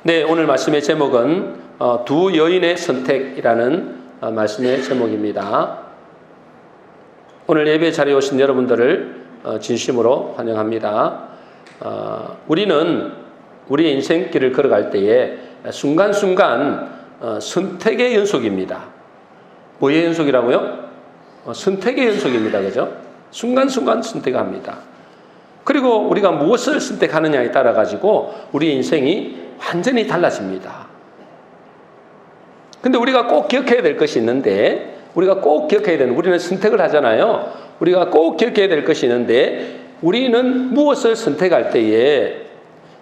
네, 오늘 말씀의 제목은 두 여인의 선택이라는 말씀의 제목입니다. 오늘 예배 자리에 오신 여러분들을 진심으로 환영합니다. 우리는 우리의 인생길을 걸어갈 때에 순간순간 선택의 연속입니다. 뭐의 연속이라고요? 선택의 연속입니다. 그죠? 순간순간 선택합니다. 그리고 우리가 무엇을 선택하느냐에 따라 가지고 우리 인생이 완전히 달라집니다. 근데 우리가 꼭 기억해야 될 것이 있는데, 우리는 선택을 하잖아요. 우리가 꼭 기억해야 될 것이 있는데, 우리는 무엇을 선택할 때에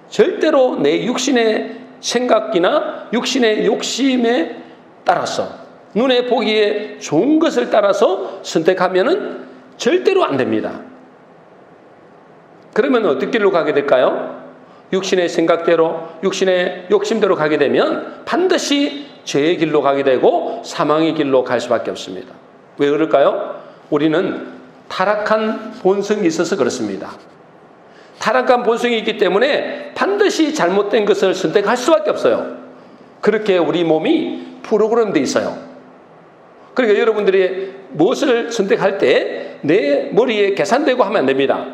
절대로 내 육신의 생각이나 육신의 욕심에 따라서, 눈에 보기에 좋은 것을 따라서 선택하면은 절대로 안 됩니다. 그러면 어떤 길로 가게 될까요? 육신의 생각대로, 육신의 욕심대로 가게 되면 반드시 죄의 길로 가게 되고 사망의 길로 갈 수밖에 없습니다. 왜 그럴까요? 우리는 타락한 본성이 있어서 그렇습니다. 타락한 본성이 있기 때문에 반드시 잘못된 것을 선택할 수밖에 없어요. 그렇게 우리 몸이 프로그램되어 있어요. 그러니까 여러분들이 무엇을 선택할 때 내 머리에 계산되고 하면 안 됩니다.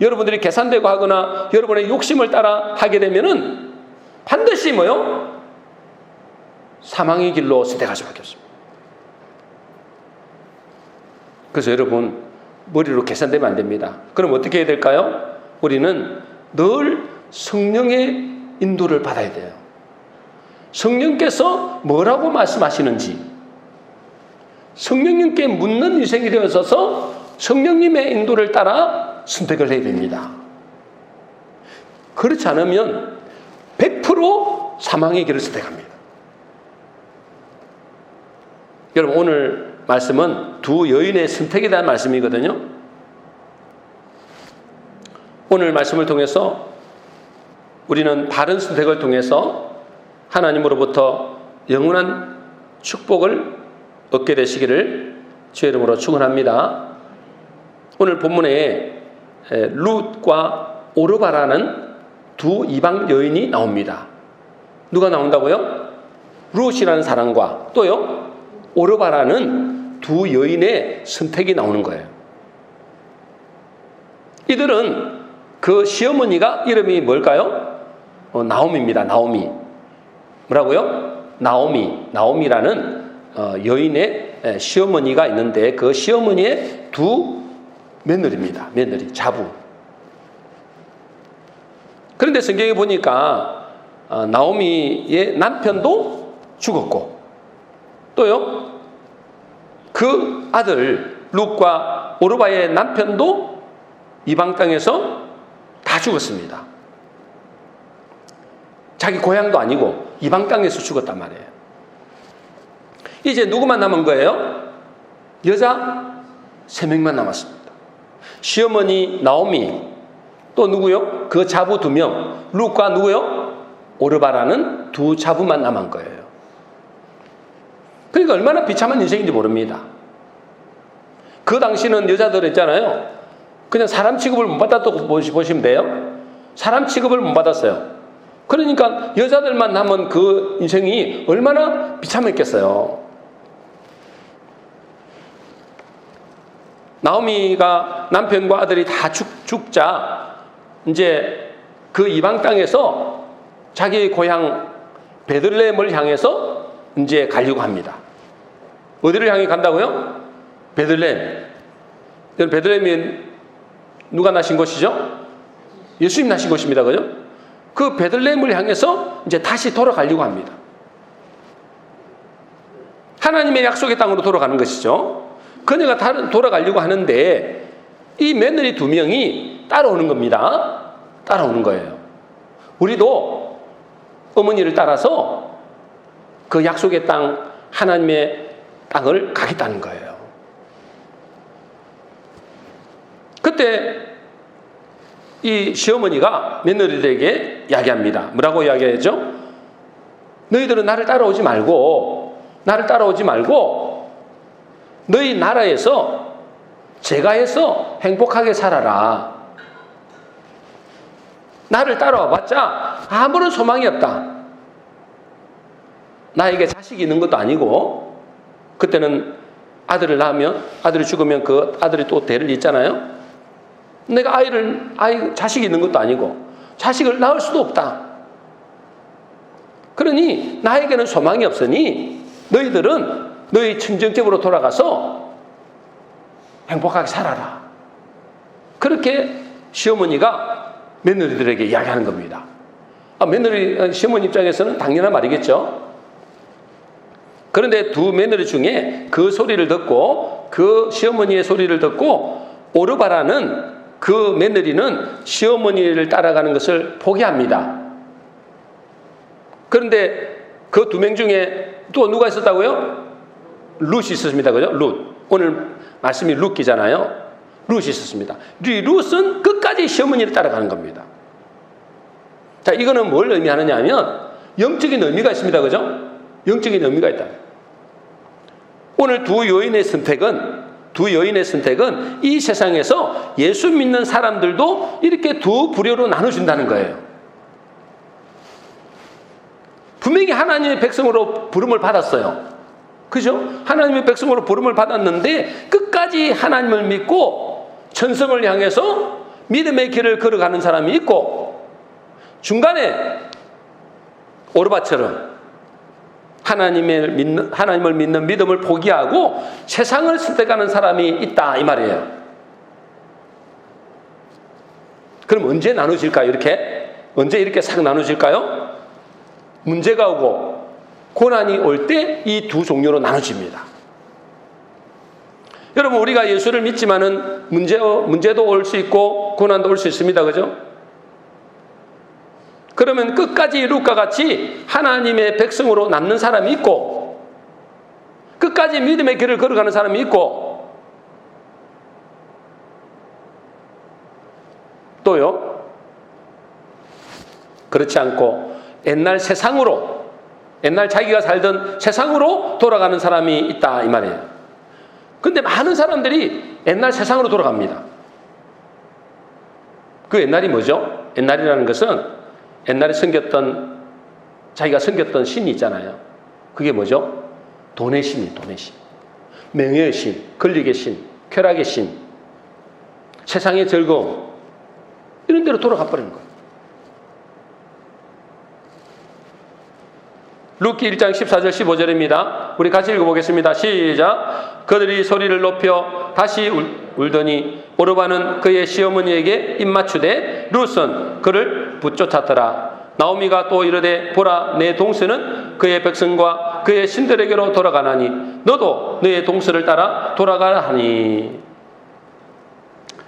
여러분들이 계산되고 하거나 여러분의 욕심을 따라 하게 되면은 반드시 뭐요? 사망의 길로 선택할 수밖에 없습니다. 그래서 여러분, 머리로 계산되면 안 됩니다. 그럼 어떻게 해야 될까요? 우리는 늘 성령의 인도를 받아야 돼요. 성령께서 뭐라고 말씀하시는지, 성령님께 묻는 인생이 되어서 성령님의 인도를 따라 선택을 해야 됩니다. 그렇지 않으면 100% 사망의 길을 선택합니다. 여러분, 오늘 말씀은 두 여인의 선택에 대한 말씀이거든요. 오늘 말씀을 통해서 우리는 바른 선택을 통해서 하나님으로부터 영원한 축복을 얻게 되시기를 주의 이름으로 축원합니다. 오늘 본문에 룻과 오르바라는 두 이방 여인이 나옵니다. 누가 나온다고요? 룻이라는 사람과 또요, 오르바라는 두 여인의 선택이 나오는 거예요. 이들은 그 시어머니가 이름이 뭘까요? 나오미입니다. 나오미. 뭐라고요? 나오미라는 여인의 시어머니가 있는데 그 시어머니의 두 며느리입니다. 며느리, 자부. 그런데 성경에 보니까 나오미의 남편도 죽었고 또요, 그 아들 룻과 오르바의 남편도 이방 땅에서 다 죽었습니다. 자기 고향도 아니고 이방 땅에서 죽었단 말이에요. 이제 누구만 남은 거예요? 여자 3명만 남았습니다. 시어머니 나오미, 또 누구요? 그 자부 2명, 룻과 누구요? 오르바라는 두 자부만 남은 거예요. 그러니까 얼마나 비참한 인생인지 모릅니다. 그 당시는 여자들 있잖아요, 그냥 사람 취급을 못 받았다고 보시면 돼요. 사람 취급을 못 받았어요. 그러니까 여자들만 남은 그 인생이 얼마나 비참했겠어요. 나오미가 남편과 아들이 다 죽자 이제 그 이방 땅에서 자기 고향 베들레헴을 향해서 이제 가려고 합니다. 어디를 향해 간다고요? 베들레헴. 베들레헴이 누가 나신 곳이죠? 예수님 나신 곳입니다. 그죠? 그 베들레헴을 향해서 이제 다시 돌아가려고 합니다. 하나님의 약속의 땅으로 돌아가는 것이죠. 그녀가 돌아가려고 하는데 이 며느리 2명이 따라오는 겁니다. 따라오는 거예요. 우리도 어머니를 따라서 그 약속의 땅, 하나님의 땅을 가겠다는 거예요. 그때 이 시어머니가 며느리들에게 이야기합니다. 뭐라고 이야기하죠? 너희들은 나를 따라오지 말고 너희 나라에서 제가 해서 행복하게 살아라. 나를 따라와 봤자 아무런 소망이 없다. 나에게 자식이 있는 것도 아니고, 그때는 아들을 낳으면, 아들이 죽으면 그 아들이 또 대를 잇잖아요. 내가 자식이 있는 것도 아니고 자식을 낳을 수도 없다. 그러니 나에게는 소망이 없으니 너희들은 너희 친정집으로 돌아가서 행복하게 살아라. 그렇게 시어머니가 며느리들에게 이야기하는 겁니다. 시어머니 입장에서는 당연한 말이겠죠. 그런데 두 며느리 중에 그 소리를 듣고, 그 시어머니의 소리를 듣고 오르바라는 그 며느리는 시어머니를 따라가는 것을 포기합니다. 그런데 그 두 명 중에 또 누가 있었다고요? 룻이 있었습니다. 그죠? 룻. 오늘 말씀이 룻기잖아요. 룻이 있었습니다. 룻은 끝까지 시어머니를 따라가는 겁니다. 자, 이거는 뭘 의미하느냐 하면 영적인 의미가 있습니다. 그죠? 영적인 의미가 있다. 오늘 두 여인의 선택은 이 세상에서 예수 믿는 사람들도 이렇게 두 부류로 나눠준다는 거예요. 분명히 하나님의 백성으로 부름을 받았어요. 그죠? 하나님의 백성으로 부름을 받았는데 끝까지 하나님을 믿고 천성을 향해서 믿음의 길을 걸어가는 사람이 있고, 중간에 오르바처럼 하나님을 믿는 믿음을 포기하고 세상을 선택하는 사람이 있다, 이 말이에요. 그럼 언제 나눠질까요? 언제 이렇게 싹 나눠질까요? 문제가 오고 고난이 올 때 이 두 종류로 나눠집니다. 여러분, 우리가 예수를 믿지만은 문제도 올 수 있고 고난도 올 수 있습니다. 그죠? 그러면 끝까지 룻과 같이 하나님의 백성으로 남는 사람이 있고, 끝까지 믿음의 길을 걸어가는 사람이 있고, 또요, 그렇지 않고 옛날 자기가 살던 세상으로 돌아가는 사람이 있다, 이 말이에요. 근데 많은 사람들이 옛날 세상으로 돌아갑니다. 그 옛날이 뭐죠? 옛날이라는 것은 옛날에 자기가 섬겼던 신이 있잖아요. 그게 뭐죠? 돈의 신이, 돈의 신. 명예의 신, 권력의 신, 쾌락의 신, 세상의 즐거움, 이런 데로 돌아가 버리는 거예요. 룻기 1장 14절 15절입니다. 우리 같이 읽어보겠습니다. 시작. 그들이 소리를 높여 다시 울더니 오르바는 그의 시어머니에게 입맞추되 룻은 그를 붙쫓았더라. 나오미가 또 이르되 보라, 내 동서는 그의 백성과 그의 신들에게로 돌아가나니 너도 너의 동서를 따라 돌아가라 하니.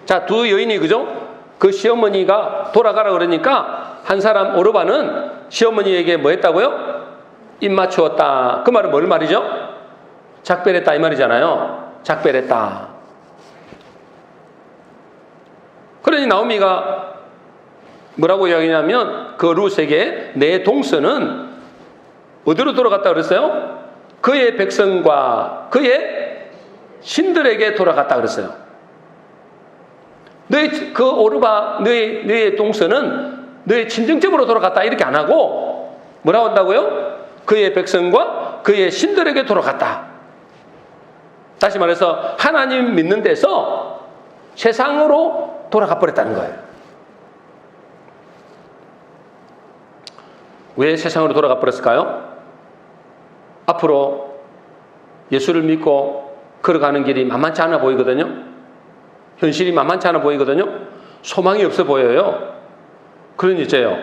자, 두 여인이, 그죠? 그 시어머니가 돌아가라 그러니까 한 사람 오르바는 시어머니에게 뭐 했다고요? 입맞추었다. 그 말은 뭘 말이죠? 작별했다, 이 말이잖아요. 작별했다. 그러니 나오미가 뭐라고 이야기하냐면 그 룻에게 내 동서는 어디로 돌아갔다 그랬어요? 그의 백성과 그의 신들에게 돌아갔다 그랬어요. 그 오르바, 너의 동서는 너의 친정집으로 돌아갔다, 이렇게 안 하고 뭐라고 한다고요? 그의 백성과 그의 신들에게 돌아갔다. 다시 말해서 하나님 믿는 데서 세상으로 돌아가 버렸다는 거예요. 왜 세상으로 돌아가 버렸을까요? 앞으로 예수를 믿고 걸어가는 길이 만만치 않아 보이거든요. 현실이 만만치 않아 보이거든요. 소망이 없어 보여요. 그러니 이제요,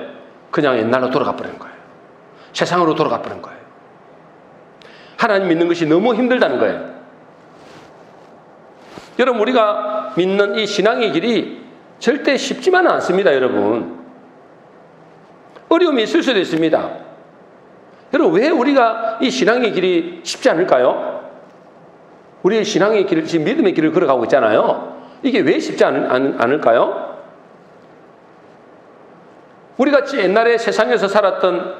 그냥 옛날로 돌아가 버리는 거예요. 세상으로 돌아가 버린 거예요. 하나님 믿는 것이 너무 힘들다는 거예요. 여러분, 우리가 믿는 이 신앙의 길이 절대 쉽지만은 않습니다. 여러분, 어려움이 있을 수도 있습니다. 여러분, 왜 우리가 이 신앙의 길이 쉽지 않을까요? 우리의 신앙의 길을, 지금 믿음의 길을 걸어가고 있잖아요. 이게 왜 쉽지 않을까요? 우리 같이 옛날에 세상에서 살았던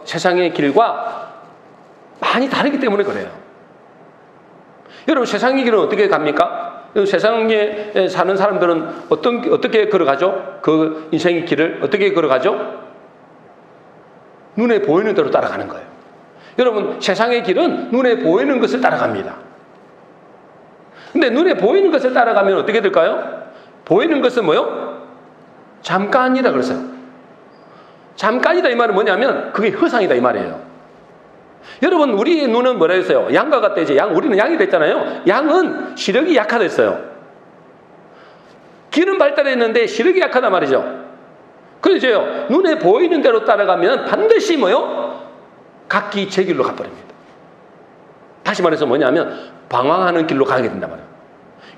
세상의 길과 많이 다르기 때문에 그래요. 여러분, 세상의 길은 어떻게 갑니까? 세상에 사는 사람들은 어떻게 걸어가죠? 그 인생의 길을 어떻게 걸어가죠? 눈에 보이는 대로 따라가는 거예요. 여러분, 세상의 길은 눈에 보이는 것을 따라갑니다. 근데 눈에 보이는 것을 따라가면 어떻게 될까요? 보이는 것은 뭐요? 잠깐이다 그랬어요. 잠깐이다 이 말은 뭐냐면 그게 허상이다 이 말이에요. 여러분, 우리의 눈은 뭐라 했어요? 양과 같다 이제 우리는 양이 됐잖아요. 양은 시력이 약하됐어요. 귀는 발달했는데 시력이 약하단 말이죠. 그래서요, 눈에 보이는 대로 따라가면 반드시 뭐요? 각기 제 길로 가버립니다. 다시 말해서 뭐냐면 방황하는 길로 가게 된단 말이에요.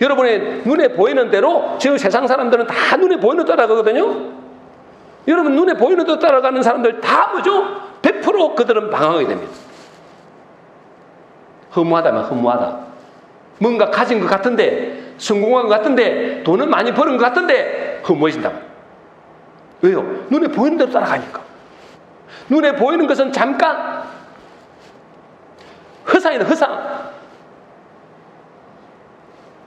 여러분의 눈에 보이는 대로 지금 세상 사람들은 다 눈에 보이는 대로 따라가거든요. 여러분, 눈에 보이는 대로 따라가는 사람들 다 뭐죠? 100% 그들은 방황하게 됩니다. 허무하다면 허무하다. 뭔가 가진 것 같은데, 성공한 것 같은데, 돈은 많이 버는 것 같은데 허무해진다. 왜요? 눈에 보이는 대로 따라가니까. 눈에 보이는 것은 잠깐, 허상이다 허상.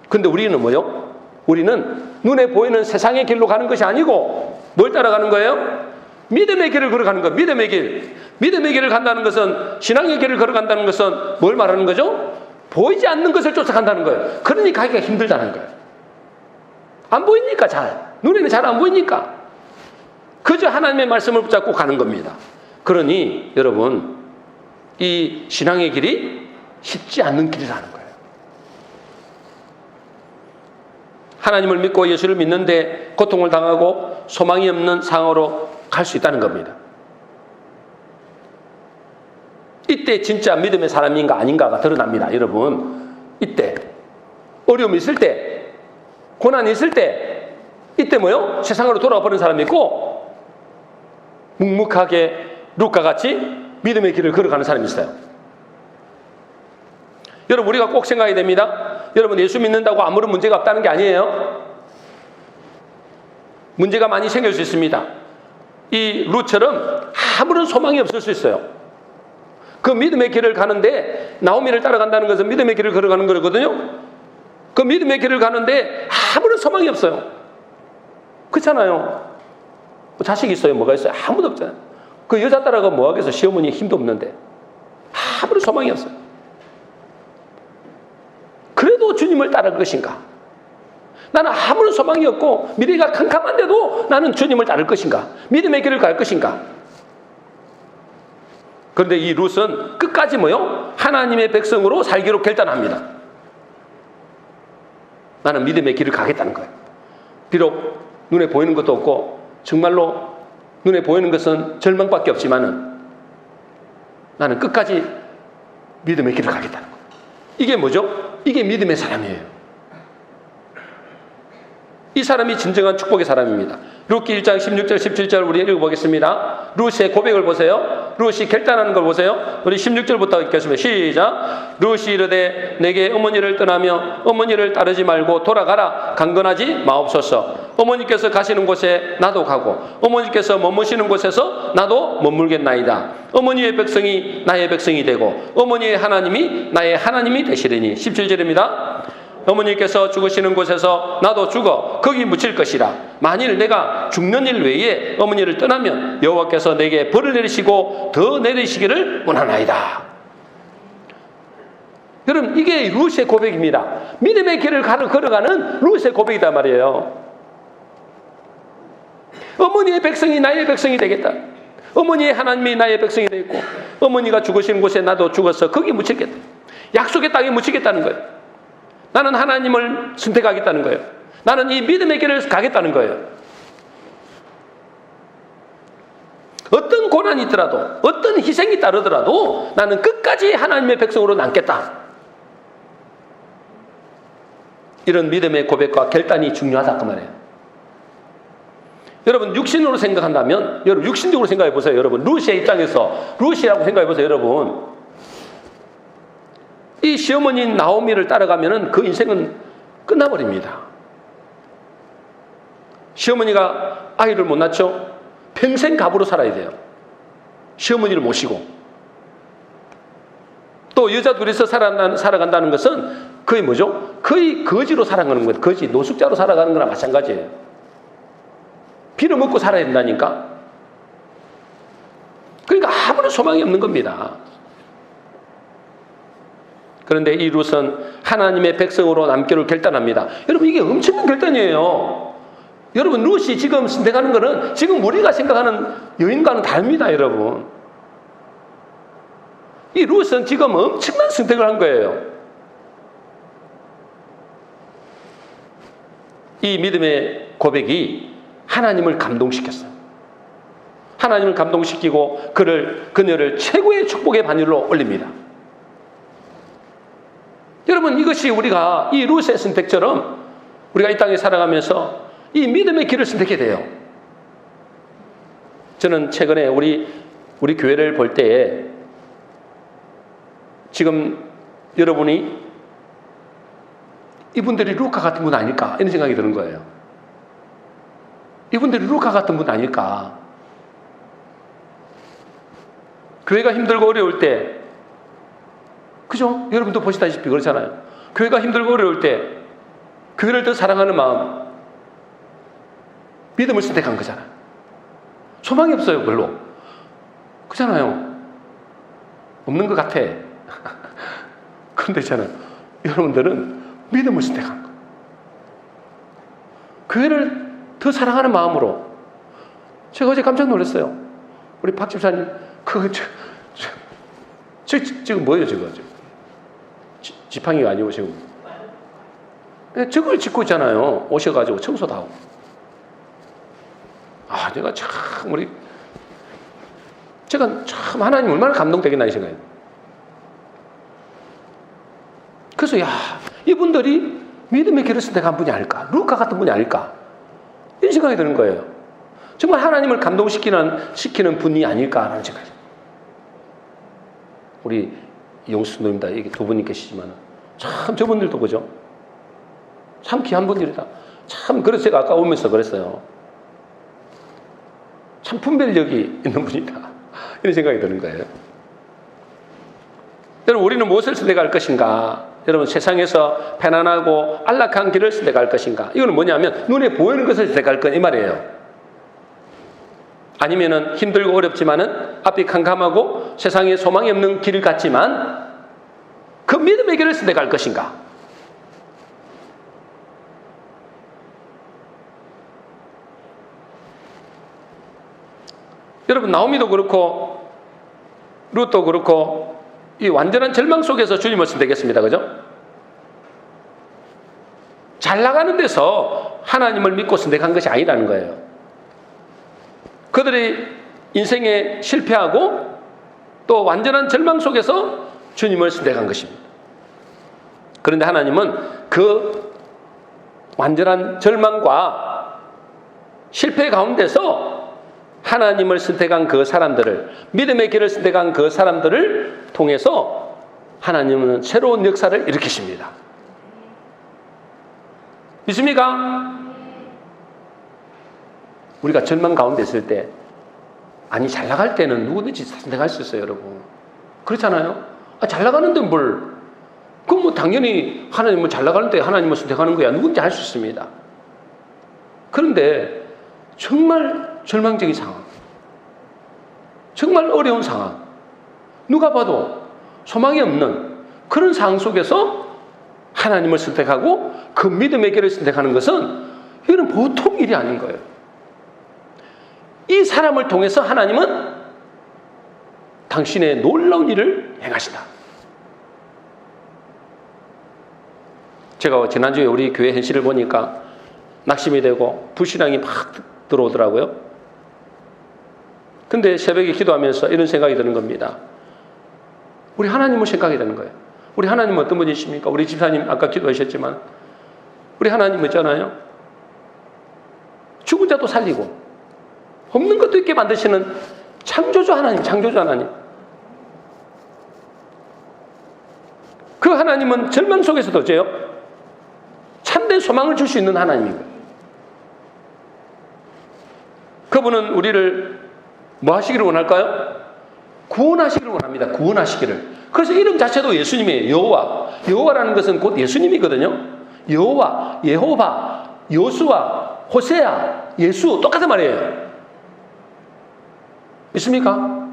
근데 우리는 뭐요? 우리는 눈에 보이는 세상의 길로 가는 것이 아니고 뭘 따라가는 거예요? 믿음의 길을 걸어가는 거예요. 믿음의 길. 믿음의 길을 간다는 것은, 신앙의 길을 걸어간다는 것은 뭘 말하는 거죠? 보이지 않는 것을 쫓아간다는 거예요. 그러니 가기가 힘들다는 거예요. 안 보이니까 잘. 눈에는 잘 안 보이니까. 그저 하나님의 말씀을 붙잡고 가는 겁니다. 그러니 여러분, 이 신앙의 길이 쉽지 않는 길이라는 거예요. 하나님을 믿고 예수를 믿는데 고통을 당하고 소망이 없는 상황으로 갈 수 있다는 겁니다. 이때 진짜 믿음의 사람인가 아닌가가 드러납니다. 여러분, 이때 어려움이 있을 때, 고난이 있을 때, 이때 뭐요? 세상으로 돌아가 버린 사람이 있고 묵묵하게 룻과 같이 믿음의 길을 걸어가는 사람이 있어요. 여러분, 우리가 꼭 생각해야 됩니다. 여러분, 예수 믿는다고 아무런 문제가 없다는 게 아니에요. 문제가 많이 생길 수 있습니다. 이 룻처럼 아무런 소망이 없을 수 있어요. 그 믿음의 길을 가는데, 나오미를 따라간다는 것은 믿음의 길을 걸어가는 거거든요. 그 믿음의 길을 가는데 아무런 소망이 없어요. 그렇잖아요. 뭐 자식이 있어요? 뭐가 있어요? 아무도 없잖아요. 그 여자 따라가 뭐 하겠어? 시어머니 힘도 없는데. 아무런 소망이 없어요. 그래도 주님을 따를 것인가? 나는 아무런 소망이 없고 미래가 캄캄한데도 나는 주님을 따를 것인가? 믿음의 길을 갈 것인가? 그런데 이 룻은 끝까지 뭐요? 하나님의 백성으로 살기로 결단합니다. 나는 믿음의 길을 가겠다는 거예요. 비록 눈에 보이는 것도 없고 정말로 눈에 보이는 것은 절망밖에 없지만은 나는 끝까지 믿음의 길을 가겠다는 거예요. 이게 뭐죠? 이게 믿음의 사람이에요. 이 사람이 진정한 축복의 사람입니다. 룻기 1장 16절 17절 우리 읽어보겠습니다. 룻의 고백을 보세요. 룻이 결단하는 걸 보세요. 우리 16절부터 읽겠습니다. 시작. 룻이 이르되 내게 어머니를 떠나며 어머니를 따르지 말고 돌아가라. 강건하지 마옵소서. 어머니께서 가시는 곳에 나도 가고 어머니께서 머무시는 곳에서 나도 머물겠나이다. 어머니의 백성이 나의 백성이 되고 어머니의 하나님이 나의 하나님이 되시리니. 17절입니다. 어머니께서 죽으시는 곳에서 나도 죽어 거기 묻힐 것이라. 만일 내가 죽는 일 외에 어머니를 떠나면 여호와께서 내게 벌을 내리시고 더 내리시기를 원하나이다. 여러분, 이게 룻의 고백입니다. 믿음의 길을 걸어가는 룻의 고백이단 말이에요. 어머니의 백성이 나의 백성이 되겠다. 어머니의 하나님이 나의 백성이 되겠고 어머니가 죽으시는 곳에 나도 죽어서 거기 묻히겠다. 약속의 땅에 묻히겠다는 거예요. 나는 하나님을 선택하겠다는 거예요. 나는 이 믿음의 길을 가겠다는 거예요. 어떤 고난이 있더라도 어떤 희생이 따르더라도 나는 끝까지 하나님의 백성으로 남겠다. 이런 믿음의 고백과 결단이 중요하다 그 말이에요. 여러분, 육신으로 생각한다면, 여러분 육신적으로 생각해 보세요. 여러분, 룻의 입장에서 룻이라고 생각해 보세요. 여러분, 이 시어머니 나오미를 따라가면은 그 인생은 끝나버립니다. 시어머니가 아이를 못 낳죠? 평생 갑으로 살아야 돼요. 시어머니를 모시고. 또 여자 둘이서 살아간다는 것은 거의 뭐죠? 거의 거지로 살아가는 거예요. 거지, 노숙자로 살아가는 거나 마찬가지예요. 빌어먹고 살아야 된다니까. 그러니까 아무런 소망이 없는 겁니다. 그런데 이 룻은 하나님의 백성으로 남기를 결단합니다. 여러분, 이게 엄청난 결단이에요. 여러분, 룻이 지금 선택하는 거는 지금 우리가 생각하는 여인과는 다릅니다, 여러분. 이 룻은 지금 엄청난 선택을 한 거예요. 이 믿음의 고백이 하나님을 감동시켰어요. 하나님을 감동시키고 그녀를 최고의 축복의 반열로 올립니다. 여러분, 이것이 우리가 이 룻의 선택처럼 우리가 이 땅에 살아가면서 이 믿음의 길을 선택해야 돼요. 저는 최근에 우리 교회를 볼 때에 지금 여러분이 이분들이 루카 같은 분 아닐까 이런 생각이 드는 거예요. 이분들이 루카 같은 분 아닐까. 교회가 힘들고 어려울 때, 그죠? 여러분도 보시다시피 그렇잖아요. 교회가 힘들고 어려울 때 교회를 더 사랑하는 마음, 믿음을 선택한 거잖아요. 소망이 없어요, 별로. 그렇잖아요. 없는 것 같아. 그런데 있잖아요, 여러분들은 믿음을 선택한 거. 교회를 더 사랑하는 마음으로. 제가 어제 깜짝 놀랐어요. 우리 박 집사님, 지금 뭐예요, 지금? 지팡이가 아니고 지금. 저걸 짓고 있잖아요. 오셔가지고 청소도 하고. 내가 참, 제가 참 하나님 얼마나 감동되겠나 이 생각이에요. 그래서 이분들이 믿음의 길을 선택한 분이 아닐까, 루카 같은 분이 아닐까, 이런 생각이 드는 거예요. 정말 하나님을 감동시키는 분이 아닐까라는 생각이. 우리 이용수 선생님다, 이게 두 분이 계시지만 참 저분들도 그죠? 참 귀한 분들이다. 참, 그래서 제가 아까 오면서 그랬어요. 참 분별력이 있는 분이다, 이런 생각이 드는 거예요. 여러분, 우리는 무엇을 선택할 것인가? 여러분, 세상에서 편안하고 안락한 길을 선택할 것인가? 이거는 뭐냐면 눈에 보이는 것을 선택할 것, 이 말이에요. 아니면은 힘들고 어렵지만은 앞이 캄캄하고 세상에 소망이 없는 길 같지만 그 믿음의 길을 선택할 것인가? 여러분, 나오미도 그렇고 룻도 그렇고 이 완전한 절망 속에서 주님을 선택했습니다. 그죠? 잘 나가는 데서 하나님을 믿고 선택한 것이 아니라는 거예요. 그들이 인생에 실패하고 또 완전한 절망 속에서 주님을 선택한 것입니다. 그런데 하나님은 그 완전한 절망과 실패 가운데서 하나님을 선택한 그 사람들을, 믿음의 길을 선택한 그 사람들을 통해서 하나님은 새로운 역사를 일으키십니다. 믿습니까? 우리가 절망 가운데 있을 때, 아니 잘 나갈 때는 누구든지 선택할 수 있어요, 여러분. 그렇잖아요? 잘 나가는데 뭘? 그럼 뭐 당연히 하나님은 잘 나가는데 하나님을 선택하는 거야. 누군지 할 수 있습니다. 그런데 정말 절망적인 상황, 정말 어려운 상황, 누가 봐도 소망이 없는 그런 상황 속에서 하나님을 선택하고 그 믿음의 길을 선택하는 것은 이건 보통 일이 아닌 거예요. 이 사람을 통해서 하나님은 당신의 놀라운 일을 행하시다. 제가 지난주에 우리 교회 현실을 보니까 낙심이 되고 불신앙이 막 들어오더라고요. 근데 새벽에 기도하면서 이런 생각이 드는 겁니다. 우리 하나님을 생각이 되는 거예요. 우리 하나님은 어떤 분이십니까? 우리 집사님 아까 기도하셨지만 우리 하나님 있잖아요. 죽은 자도 살리고 없는 것도 있게 만드시는 창조주 하나님, 창조주 하나님. 그 하나님은 절망 속에서도 어째요? 참된 소망을 줄 수 있는 하나님인 거예요. 그분은 우리를 뭐 하시기를 원할까요? 구원하시기를 원합니다. 구원하시기를. 그래서 이름 자체도 예수님이에요. 여호와. 여호와라는 것은 곧 예수님이거든요. 여호와, 예호바, 요수아, 호세아, 예수 똑같은 말이에요. 있습니까?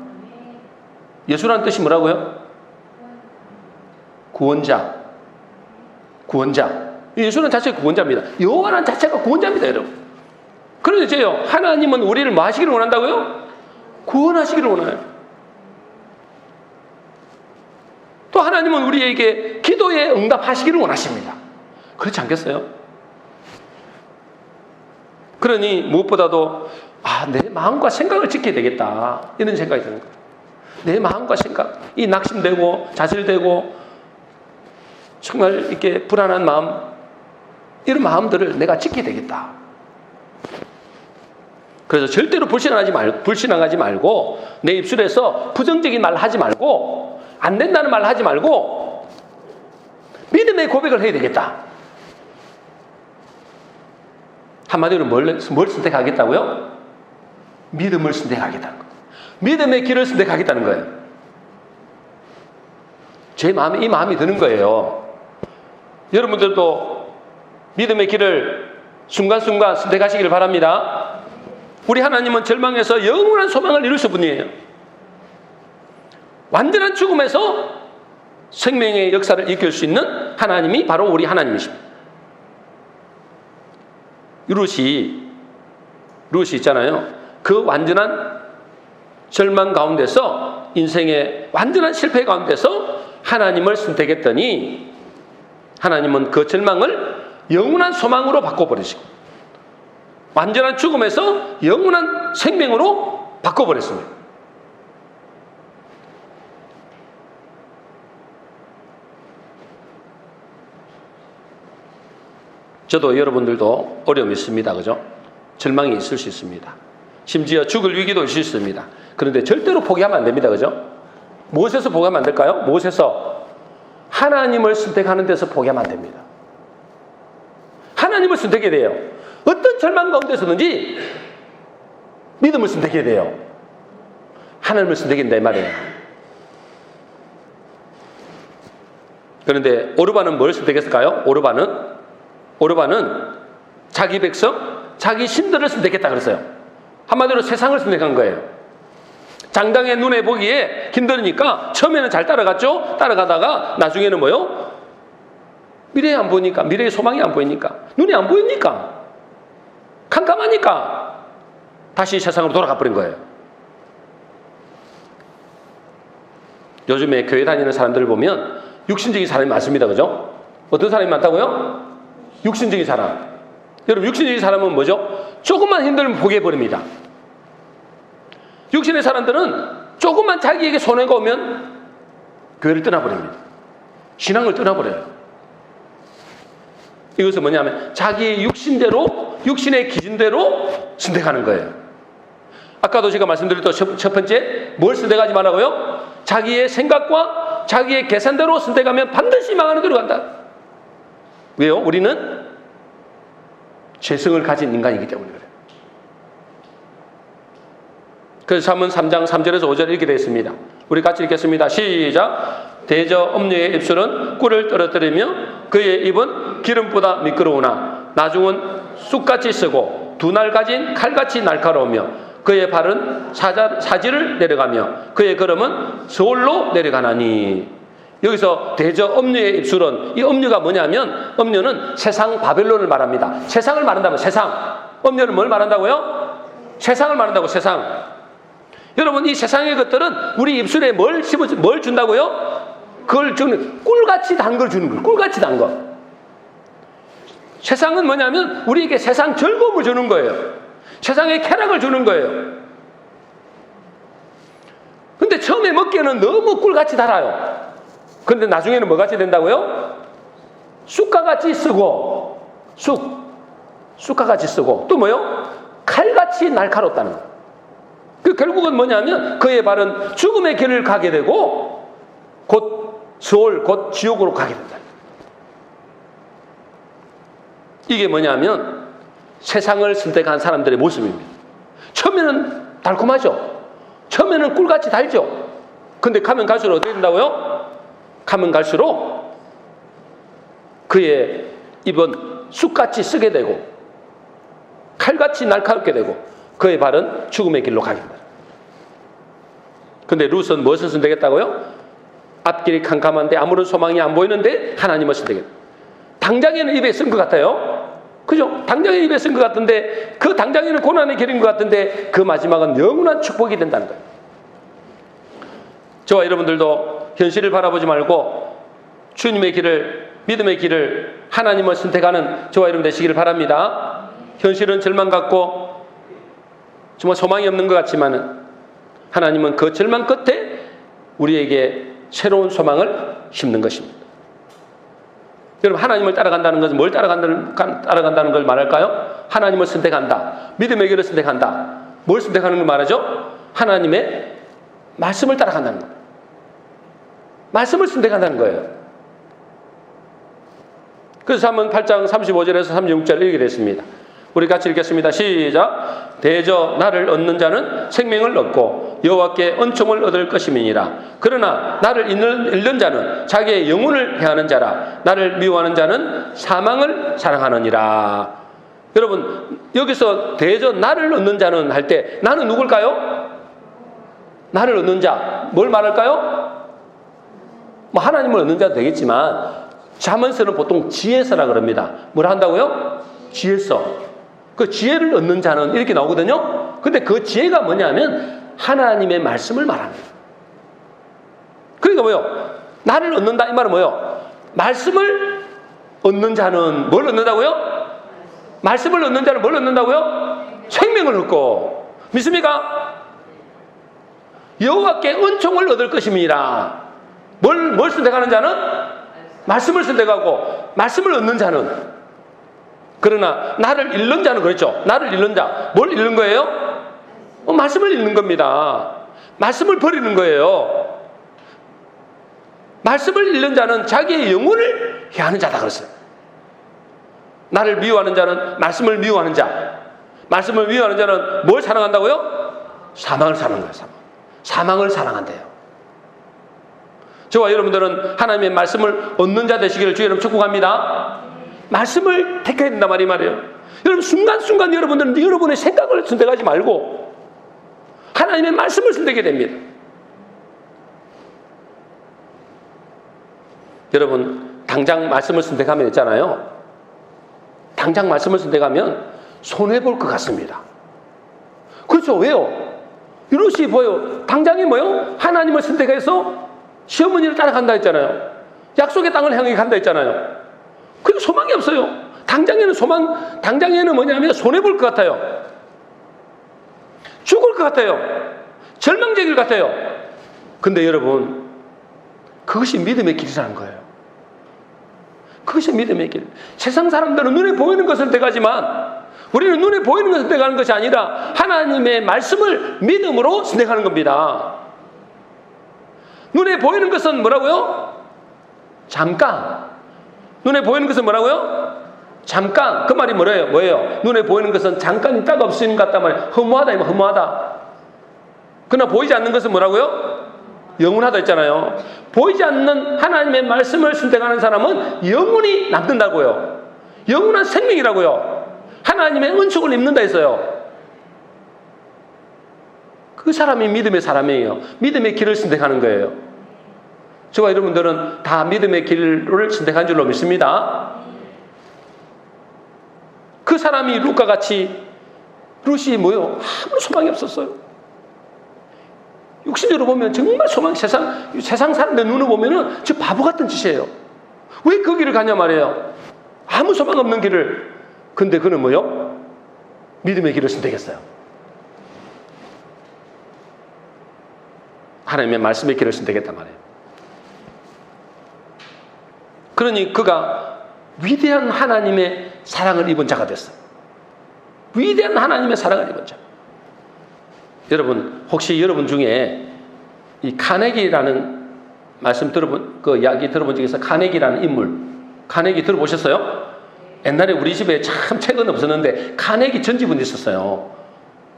예수라는 뜻이 뭐라고요? 구원자. 구원자. 예수는 자체가 구원자입니다. 여호와라는 자체가 구원자입니다, 여러분. 그런데 이제요, 하나님은 우리를 뭐 하시기를 원한다고요? 구원하시기를 원해요. 또 하나님은 우리에게 기도에 응답하시기를 원하십니다. 그렇지 않겠어요? 그러니 무엇보다도 내 마음과 생각을 지켜야 되겠다, 이런 생각이 드는 거예요. 내 마음과 생각, 이 낙심되고 좌절되고 정말 이렇게 불안한 마음, 이런 마음들을 내가 지켜야 되겠다. 그래서 절대로 불신앙하지 말고 내 입술에서 부정적인 말 하지 말고 안 된다는 말 하지 말고 믿음의 고백을 해야 되겠다. 한마디로 뭘 선택하겠다고요? 믿음을 선택하겠다는 거예요. 믿음의 길을 선택하겠다는 거예요. 제 마음에 이 마음이 드는 거예요. 여러분들도 믿음의 길을 순간순간 선택하시길 바랍니다. 우리 하나님은 절망에서 영원한 소망을 이루실 분이에요. 완전한 죽음에서 생명의 역사를 이끌 수 있는 하나님이 바로 우리 하나님이십니다. 루시 있잖아요. 그 완전한 절망 가운데서, 인생의 완전한 실패 가운데서 하나님을 선택했더니 하나님은 그 절망을 영원한 소망으로 바꿔버리시고 완전한 죽음에서 영원한 생명으로 바꿔버렸습니다. 저도 여러분들도 어려움이 있습니다. 그죠? 절망이 있을 수 있습니다. 심지어 죽을 위기도 있을 수 있습니다. 그런데 절대로 포기하면 안 됩니다. 그죠? 무엇에서 포기하면 안 될까요? 무엇에서? 하나님을 선택하는 데서 포기하면 안 됩니다. 하나님을 선택해야 돼요. 어떤 절망 가운데서든지 믿음을 선택해야 돼요. 하나님을 선택해야 된다 이 말이에요. 그런데 오르반은 뭘 선택했을까요? 오르반은 자기 백성, 자기 신들을 선택했다 그랬어요. 한마디로 세상을 선택한 거예요. 장당의 눈에 보기에 힘들으니까 처음에는 잘 따라갔죠. 따라가다가 나중에는 뭐요? 미래에 안 보이니까, 미래의 소망이 안 보이니까, 눈이 안 보이니까, 캄캄하니까 다시 세상으로 돌아가 버린 거예요. 요즘에 교회 다니는 사람들을 보면 육신적인 사람이 많습니다. 그죠? 어떤 사람이 많다고요? 육신적인 사람. 여러분, 육신적인 사람은 뭐죠? 조금만 힘들면 포기해버립니다. 육신의 사람들은 조금만 자기에게 손해가 오면 교회를 떠나버립니다. 신앙을 떠나버려요. 이것은 뭐냐면 자기의 육신대로, 육신의 기준대로 선택하는 거예요. 아까도 제가 말씀드렸던 첫 번째, 뭘 선택하지 말라고요? 자기의 생각과 자기의 계산대로 선택하면 반드시 망하는 데로 간다. 왜요? 우리는 죄성을 가진 인간이기 때문에 그래요. 그래서 잠언 3장 3절에서 5절 이렇게 되어 있습니다. 우리 같이 읽겠습니다. 시작. 대저 엄녀의 입술은 꿀을 떨어뜨리며 그의 입은 기름보다 미끄러우나 나중은 쑥같이 쓰고 두 날 가진 칼같이 날카로우며 그의 발은 사지를 내려가며 그의 걸음은 서울로 내려가나니. 여기서 대저 엄녀의 입술은, 이 엄녀가 뭐냐면 엄녀는 세상 바벨론을 말합니다. 세상을 말한다면 세상. 엄녀는 뭘 말한다고요? 세상을 말한다고. 세상. 여러분, 이 세상의 것들은 우리 입술에 뭘 준다고요? 그걸 주는, 꿀같이 단 걸 주는 거예요. 꿀같이 단 거. 세상은 뭐냐면 우리에게 세상 즐거움을 주는 거예요. 세상의 쾌락을 주는 거예요. 근데 처음에 먹기에는 너무 꿀같이 달아요. 그런데 나중에는 뭐같이 된다고요? 쑥과같이 쓰고, 쑥과같이 쓰고, 또 뭐요? 칼같이 날카롭다는 거예요. 그 결국은 뭐냐면 그의 발은 죽음의 길을 가게 되고 곧 수월, 곧 지옥으로 가게 된다. 이게 뭐냐면 세상을 선택한 사람들의 모습입니다. 처음에는 달콤하죠. 처음에는 꿀같이 달죠. 근데 가면 갈수록 어떻게 된다고요? 가면 갈수록 그의 입은 쑥같이 쓰게 되고 칼같이 날카롭게 되고 그의 발은 죽음의 길로 가게 됩니다. 근데 룻은 무엇을 선택했다고요? 앞길이 캄캄한데 아무런 소망이 안 보이는데 하나님을 선택했다. 당장에는 입에 쓴 것 같아요. 그죠? 당장에 입에 쓴 것 같은데 그 당장에는 고난의 길인 것 같은데 그 마지막은 영원한 축복이 된다는 거예요. 저와 여러분들도 현실을 바라보지 말고 주님의 길을, 믿음의 길을, 하나님을 선택하는 저와 여러분 되시기를 바랍니다. 현실은 절망 같고 정말 소망이 없는 것 같지만은 하나님은 그 절망 끝에 우리에게 새로운 소망을 심는 것입니다. 여러분, 하나님을 따라간다는 것은 뭘 따라간다는 걸 말할까요? 하나님을 선택한다. 믿음의 길을 선택한다. 뭘 선택하는 걸 말하죠? 하나님의 말씀을 따라간다는 거예요. 말씀을 선택한다는 거예요. 그래서 한번 8장 35절에서 36절 읽게 됐습니다. 우리 같이 읽겠습니다. 시작. 대저 나를 얻는 자는 생명을 얻고 여호와께 은총을 얻을 것임이니라. 그러나 나를 잃는 자는 자기의 영혼을 해하는 자라. 나를 미워하는 자는 사망을 사랑하느니라. 여러분, 여기서 대저 나를 얻는 자는 할 때 나는 누굴까요? 나를 얻는 자. 뭘 말할까요? 뭐 하나님을 얻는 자도 되겠지만 잠언서는 보통 지혜서라 그럽니다. 뭘 한다고요? 지혜서. 그 지혜를 얻는 자는 이렇게 나오거든요. 근데 그 지혜가 뭐냐면 하나님의 말씀을 말합니다. 그러니까 뭐요? 나를 얻는다 이 말은 뭐요? 말씀을 얻는 자는 뭘 얻는다고요? 말씀을 얻는 자는 뭘 얻는다고요? 생명을 얻고. 믿습니까? 여호와께 은총을 얻을 것임이라. 뭘 선택하는 자는? 말씀을 선택하고 말씀을 얻는 자는. 그러나 나를 잃는 자는 그렇죠. 나를 잃는 자. 뭘 잃는 거예요? 말씀을 잃는 겁니다. 말씀을 버리는 거예요. 말씀을 잃는 자는 자기의 영혼을 해하는 자다 그랬어요. 나를 미워하는 자는 말씀을 미워하는 자. 말씀을 미워하는 자는 뭘 사랑한다고요? 사망을 사랑하는 거예요. 사망을 사랑한대요. 저와 여러분들은 하나님의 말씀을 얻는 자 되시기를 주의 이름 축복합니다. 말씀을 택해야 된단 말이에요. 여러분, 순간순간 여러분들은 여러분의 생각을 선택하지 말고 하나님의 말씀을 선택해야 됩니다. 여러분, 당장 말씀을 선택하면 있잖아요. 당장 말씀을 선택하면 손해볼 것 같습니다. 그렇죠. 왜요? 이것이 뭐예요? 당장이 뭐예요? 하나님을 선택해서 시어머니를 따라간다 했잖아요. 약속의 땅을 향해 간다 했잖아요. 그리고 소망이 없어요. 당장에는 뭐냐면 손해볼 것 같아요. 죽을 것 같아요. 절망적일 것 같아요. 근데 여러분, 그것이 믿음의 길이라는 거예요. 그것이 믿음의 길. 세상 사람들은 눈에 보이는 것을 선택하지만 우리는 눈에 보이는 것을 선택하는 것이 아니라 하나님의 말씀을 믿음으로 선택하는 겁니다. 눈에 보이는 것은 뭐라고요? 잠깐. 눈에 보이는 것은 뭐라고요? 잠깐. 그 말이 뭐예요? 눈에 보이는 것은 잠깐 있다가 없어지는 것 같단 말이에요. 허무하다, 허무하다. 그러나 보이지 않는 것은 뭐라고요? 영원하다 했잖아요. 보이지 않는 하나님의 말씀을 선택하는 사람은 영원히 남는다고요. 영원한 생명이라고요. 하나님의 은총을 입는다 했어요. 그 사람이 믿음의 사람이에요. 믿음의 길을 선택하는 거예요. 저와 여러분들은 다 믿음의 길을 선택한 줄로 믿습니다. 그 사람이 룻과 같이, 룻이 뭐요? 아무 소망이 없었어요. 육신적으로 보면 정말 세상 사람들 눈으로 보면은 저 바보 같은 짓이에요. 왜 그 길을 가냐 말이에요. 아무 소망 없는 길을. 근데 그는 뭐요? 믿음의 길을 선택했어요. 하나님의 말씀의 길을 선택했단 말이에요. 그러니 그가 위대한 하나님의 사랑을 입은 자가 됐어요. 위대한 하나님의 사랑을 입은 자. 여러분, 혹시 여러분 중에 이 카네기라는 말씀 그 이야기 들어본 적 있어요? 카네기라는 인물. 카네기 들어보셨어요? 옛날에 우리 집에 참 책은 없었는데 카네기 전집은 있었어요.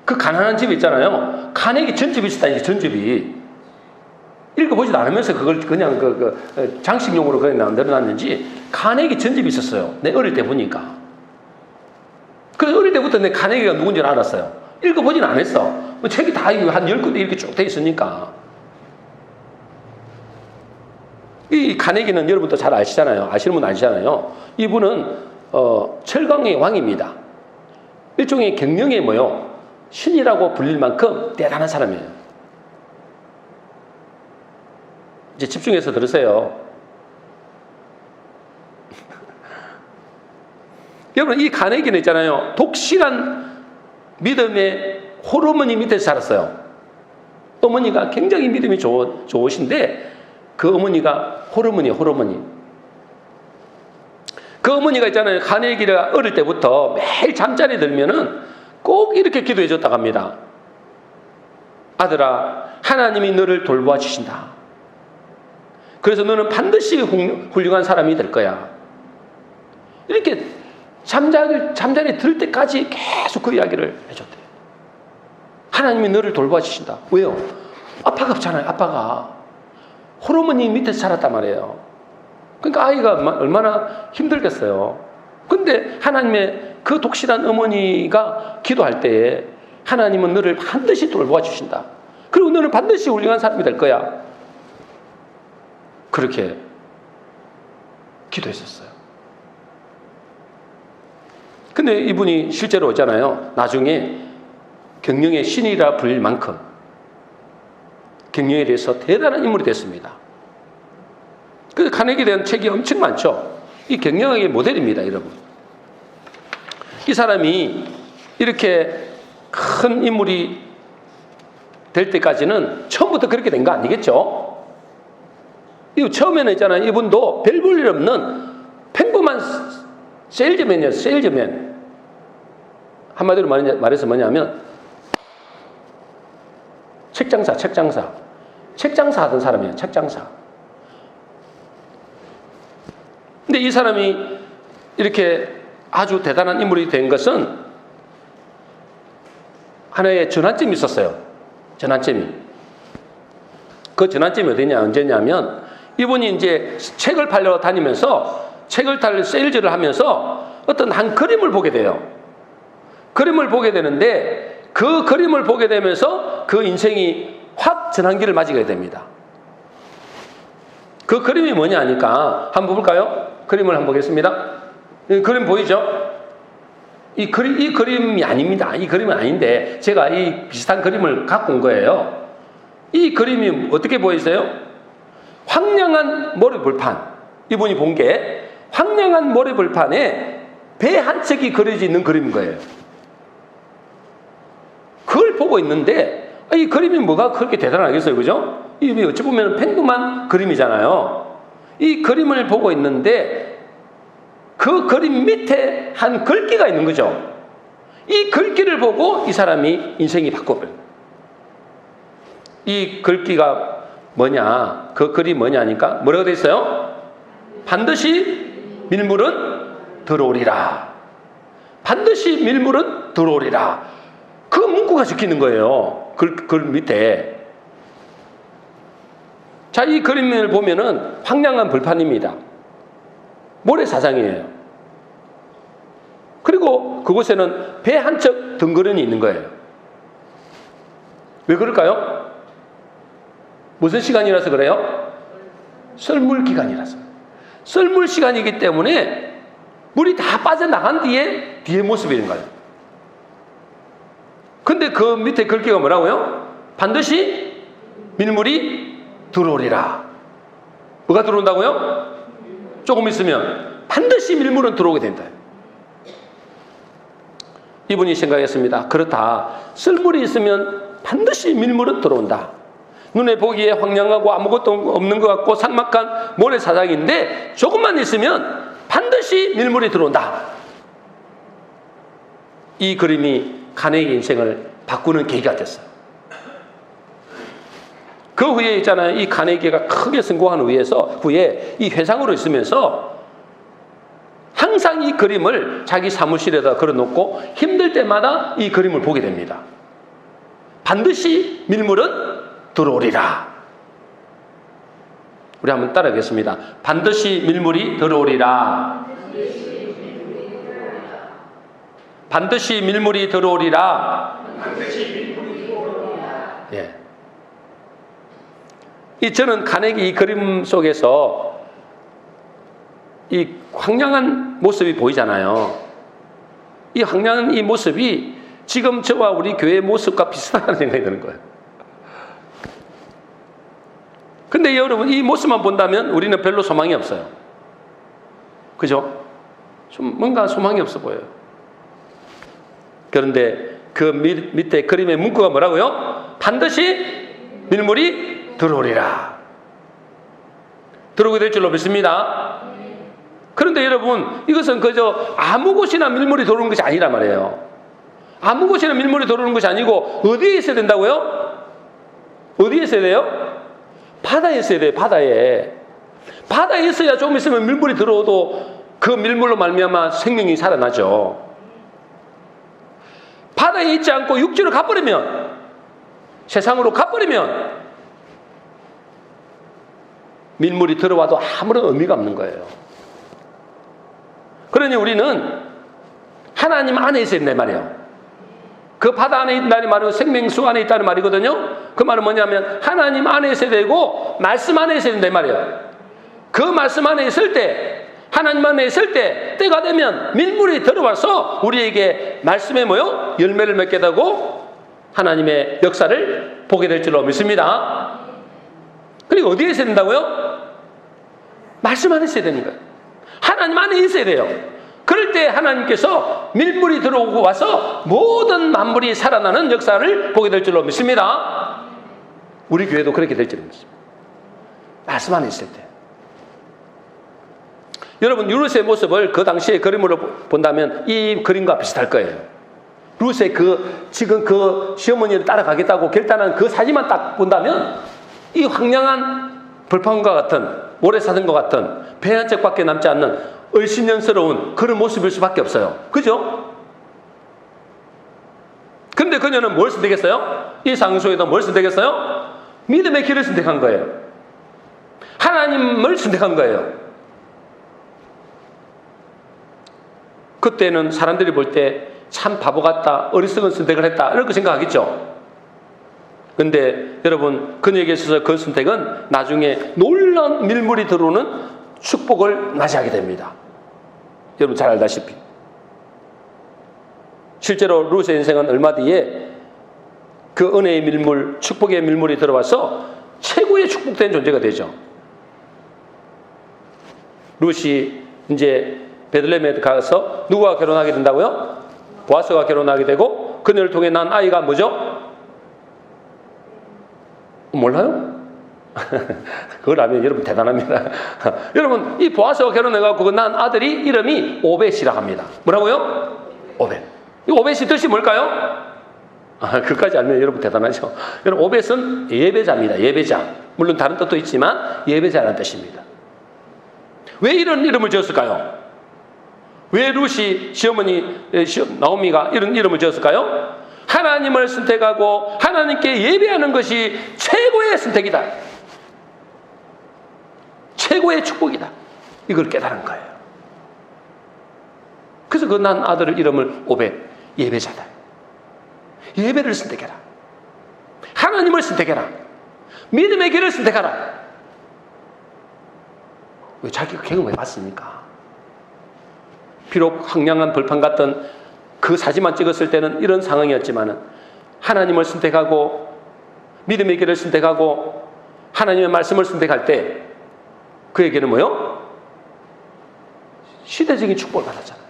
그 가난한 집 있잖아요. 카네기 전집이 있었다니까, 전집이. 읽어보지도 않으면서 그걸 그냥 장식용으로 그냥 만들어놨는지 카네기 전집이 있었어요. 내 어릴 때 보니까. 그래서 어릴 때부터 내 카네기가 누군지 알았어요. 읽어보진 않았어. 책이 다 한 10군데 이렇게 쭉 돼 있으니까. 이 카네기는 여러분도 잘 아시잖아요. 아시는 분 아시잖아요. 이분은 철강의 왕입니다. 일종의 경영의 신이라고 불릴 만큼 대단한 사람이에요. 이제 집중해서 들으세요. 여러분, 이 카네기는 있잖아요. 독실한 믿음의 호르몬이 밑에서 자랐어요. 어머니가 굉장히 믿음이 좋으신데 그 어머니가 호르몬이에요. 호르몬이. 그 어머니가 있잖아요. 카네기가 어릴 때부터 매일 잠자리 들면은 꼭 이렇게 기도해 줬다고 합니다. 아들아, 하나님이 너를 돌보아 주신다. 그래서 너는 반드시 훌륭한 사람이 될 거야. 이렇게 잠자리 들 때까지 계속 그 이야기를 해줬대요. 하나님이 너를 돌보아 주신다. 왜요? 아빠가 없잖아요. 아빠가. 호르몬이 밑에서 자랐단 말이에요. 그러니까 아이가 얼마나 힘들겠어요. 근데 하나님의 그 독실한 어머니가 기도할 때에 하나님은 너를 반드시 돌보아 주신다. 그리고 너는 반드시 훌륭한 사람이 될 거야. 그렇게 기도했었어요. 근데 이분이 실제로 있잖아요. 나중에 경영의 신이라 불릴 만큼 경영에 대해서 대단한 인물이 됐습니다. 그래서 카네기에 대한 책이 엄청 많죠. 이 경영학의 모델입니다, 여러분. 이 사람이 이렇게 큰 인물이 될 때까지는 처음부터 그렇게 된 거 아니겠죠? 이 처음에는 있잖아요. 이분도 별 볼 일 없는 평범한 세일즈맨이었어요. 세일즈맨. 한마디로 말해서 뭐냐면 책장사 하던 사람이에요. 책장사. 근데 이 사람이 이렇게 아주 대단한 인물이 된 것은 하나의 전환점이 있었어요. 전환점이. 그 전환점이 언제냐면 이분이 이제 책을 팔러 다니면서 책을 팔 세일즈를 하면서 어떤 한 그림을 보게 돼요. 그림을 보게 되는데 그 그림을 보게 되면서 그 인생이 확 전환기를 맞이게 됩니다. 그 그림이 뭐냐 하니까 한번 볼까요? 그림을 한번 보겠습니다. 이 그림 보이죠? 이 그림이 아닙니다. 이 그림은 아닌데 제가 이 비슷한 그림을 갖고 온 거예요. 이 그림이 어떻게 보이세요? 황량한 모래불판. 이분이 본 게 황량한 모래불판에 배 한 척이 그려져 있는 그림인 거예요. 그걸 보고 있는데 이 그림이 뭐가 그렇게 대단하겠어요, 그죠? 이 어찌 보면 평범한 그림이잖아요. 이 그림을 보고 있는데 그 그림 밑에 한 글귀가 있는 거죠. 이 글귀를 보고 이 사람이 인생이 바꿔버려요. 이 글귀가 뭐냐? 그 글이 뭐냐니까 뭐라고 돼 있어요? 반드시 밀물은 들어오리라. 반드시 밀물은 들어오리라. 그 문구가 적히는 거예요. 글 밑에. 자, 이 그림을 보면은 황량한 불판입니다. 모래사장이에요. 그리고 그곳에는 배 한 척 덩그러니 있는 거예요. 왜 그럴까요? 무슨 시간이라서 그래요? 썰물 기간이라서. 썰물 시간이기 때문에 물이 다 빠져나간 뒤에 모습이 있는 거예요. 근데 그 밑에 글귀가 뭐라고요? 반드시 밀물이 들어오리라. 뭐가 들어온다고요? 조금 있으면 반드시 밀물은 들어오게 된다. 이분이 생각했습니다. 그렇다. 썰물이 있으면 반드시 밀물은 들어온다. 눈에 보기에 황량하고 아무것도 없는 것 같고 삭막한 모래사장인데 조금만 있으면 반드시 밀물이 들어온다. 이 그림이 카네기 인생을 바꾸는 계기가 됐어요. 그 후에 있잖아요. 이 카네기가 크게 성공한 후에 이 회장으로 있으면서 항상 이 그림을 자기 사무실에다 걸어놓고 힘들 때마다 이 그림을 보게 됩니다. 반드시 밀물은 들어오리라. 우리 한번 따라하겠습니다. 반드시 밀물이 들어오리라. 반드시 밀물이 들어오리라. 예. 저는 카네기 이 그림 속에서 이 황량한 모습이 보이잖아요. 이 황량한 이 모습이 지금 저와 우리 교회의 모습과 비슷하다는 생각이 드는 거예요. 근데 여러분, 이 모습만 본다면 우리는 별로 소망이 없어요. 그죠? 좀 뭔가 소망이 없어 보여요. 그런데 그 밑에 그림의 문구가 뭐라고요? 반드시 밀물이 들어오리라. 들어오게 될 줄로 믿습니다. 그런데 여러분, 이것은 그저 아무 곳이나 밀물이 들어오는 것이 아니란 말이에요. 아무 곳이나 밀물이 들어오는 것이 아니고 어디에 있어야 된다고요? 어디에 있어야 돼요? 바다에 있어야 돼요. 바다에. 바다에 있어야 좀 있으면 밀물이 들어오도 그 밀물로 말미암아 생명이 살아나죠. 바다에 있지 않고 육지로 가버리면, 세상으로 가버리면 밀물이 들어와도 아무런 의미가 없는 거예요. 그러니 우리는 하나님 안에 있어야 된단 말이에요. 그 바다 안에 있다는 말은 생명수 안에 있다는 말이거든요. 그 말은 뭐냐면 하나님 안에 있어야 되고 말씀 안에 있어야 된단 말이에요. 그 말씀 안에 있을 때, 하나님 안에 있을 때 때가 되면 밀물이 들어와서 우리에게 말씀에 뭐요? 열매를 맺게 되고 하나님의 역사를 보게 될 줄로 믿습니다. 그리고 어디에 있어야 된다고요? 말씀 안에 있어야 되는 거예요. 하나님 안에 있어야 돼요. 그럴 때 하나님께서 밀물이 들어오고 와서 모든 만물이 살아나는 역사를 보게 될 줄로 믿습니다. 우리 교회도 그렇게 될 줄로 믿습니다. 말씀 안에 있을 때. 여러분, 루스의 모습을 그 당시의 그림으로 본다면 이 그림과 비슷할 거예요. 루스의 지금 그 시어머니를 따라가겠다고 결단한 그 사진만 딱 본다면 이 황량한 벌판과 같은 모래사슴과 같은 배 한 척밖에 남지 않는 얼씬년스러운 그런 모습일 수밖에 없어요. 그죠? 근데 그녀는 뭘 선택했어요? 이 상소에도 뭘 선택했어요? 믿음의 길을 선택한 거예요. 하나님을 선택한 거예요. 그때는 사람들이 볼 때 참 바보 같다, 어리석은 선택을 했다, 이렇게 생각하겠죠. 근데 여러분, 그녀에게 있어서 그 선택은 나중에 놀라운 밀물이 들어오는 축복을 맞이하게 됩니다. 여러분 잘 알다시피 실제로 루스의 인생은 얼마 뒤에 그 은혜의 밀물, 축복의 밀물이 들어와서 최고의 축복된 존재가 되죠. 루시 이제 베들레헴에 가서 누구와 결혼하게 된다고요? 보아스가 결혼하게 되고 그녀를 통해 난 아이가 뭐죠? 몰라요? 그걸 알면 여러분 대단합니다. 여러분, 이 보아스와 결혼해가지고 난 아들이 이름이 오벳이라 합니다. 뭐라고요? 오벳. 이 오벳이 뜻이 뭘까요? 그까지 알면 여러분 대단하죠. 여러분, 오벳은 예배자입니다. 예배자. 물론 다른 뜻도 있지만 예배자라는 뜻입니다. 왜 이런 이름을 지었을까요? 왜 루시 시어머니 나오미가 이런 이름을 지었을까요? 하나님을 선택하고 하나님께 예배하는 것이 최고의 선택이다. 최고의 축복이다. 이걸 깨달은 거예요. 그래서 그 난 아들을 이름을 오벳, 예배자다. 예배를 선택해라. 하나님을 선택해라. 믿음의 길을 선택하라. 왜 자기가 경험해 봤습니까? 비록 황량한 벌판 같던 그 사진만 찍었을 때는 이런 상황이었지만 하나님을 선택하고 믿음의 길을 선택하고 하나님의 말씀을 선택할 때 그에게는 뭐요? 시대적인 축복을 받았잖아요.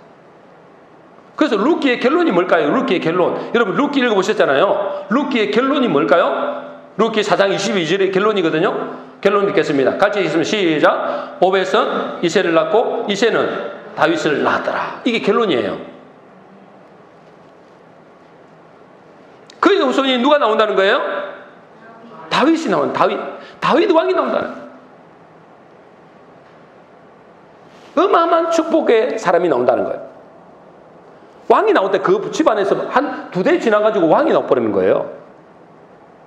그래서 루키의 결론이 뭘까요? 루키의 결론. 여러분 루키 읽어보셨잖아요. 루키의 결론이 뭘까요? 루키 4장 22절의 결론이거든요. 결론 읽겠습니다. 같이 있으면 시작. 오벳은 이새를 낳고 이새는 다윗을 낳았더라. 이게 결론이에요. 그의 후손이 누가 나온다는 거예요? 다윗이 나온 다윗 왕이 나온다는 거예요. 어마어마한 축복의 사람이 나온다는 거예요. 왕이 나올 때 그 집안에서 한 2대 지나가지고 왕이 나와버리는 거예요.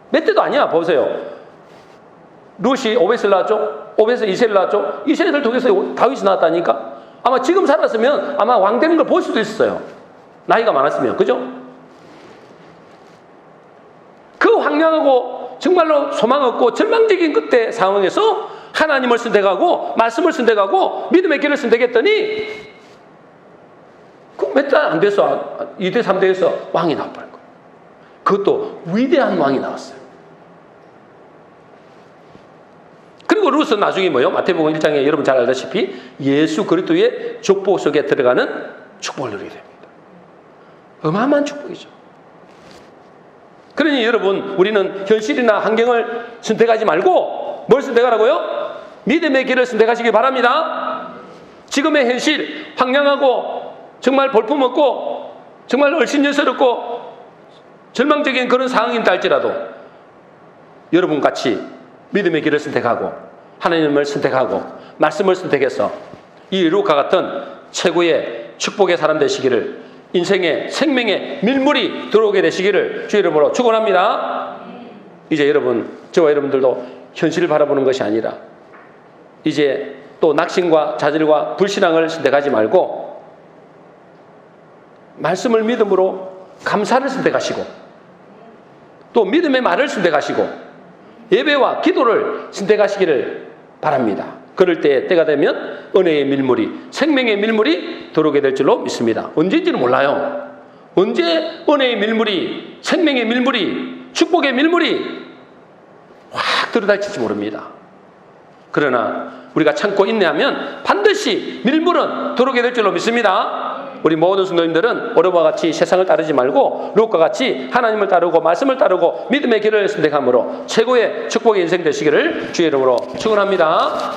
몇 대도 아니야. 보세요. 루시 오벳을 낳았죠? 오벳에서 이새를 낳았죠. 이새를 통해서 다윗이 나왔다니까. 아마 지금 살았으면 아마 왕 되는 걸 볼 수도 있어요. 나이가 많았으면. 그죠? 그 황량하고 정말로 소망 없고 절망적인 그때 상황에서 하나님을 선택하고 말씀을 선택하고 믿음의 길을 선택했더니 그 몇 달 안 돼서 2대 3대에서 왕이 나와버린 거예요. 그것도 위대한 왕이 나왔어요. 그리고 룻은 나중에 뭐요? 마태복음 1장에 여러분 잘 알다시피 예수 그리스도의 족보 속에 들어가는 축복을 누리게 됩니다. 어마어마한 축복이죠. 그러니 여러분, 우리는 현실이나 환경을 선택하지 말고 뭘 선택하라고요? 믿음의 길을 선택하시기 바랍니다. 지금의 현실, 황량하고 정말 볼품없고 정말 얼씬여스럽고 절망적인 그런 상황인다 할지라도 여러분 같이 믿음의 길을 선택하고 하나님을 선택하고 말씀을 선택해서 이 룻과 같은 최고의 축복의 사람 되시기를, 인생의 생명의 밀물이 들어오게 되시기를 주의 이름으로 축원합니다. 이제 여러분, 저와 여러분들도 현실을 바라보는 것이 아니라 이제 또 낙심과 좌절과 불신앙을 선택하지 말고 말씀을 믿음으로 감사를 선택하시고 또 믿음의 말을 선택하시고 예배와 기도를 선택하시기를 바랍니다. 그럴 때 때가 되면 은혜의 밀물이, 생명의 밀물이 들어오게 될 줄로 믿습니다. 언제인지는 몰라요. 언제 은혜의 밀물이, 생명의 밀물이, 축복의 밀물이 확 들어닥칠지 모릅니다. 그러나 우리가 참고 인내하면 반드시 밀물은 들어오게 될 줄로 믿습니다. 우리 모든 성도님들은 오르와 같이 세상을 따르지 말고 룻과 같이 하나님을 따르고 말씀을 따르고 믿음의 길을 선택함으로 최고의 축복의 인생 되시기를 주의 이름으로 축원합니다.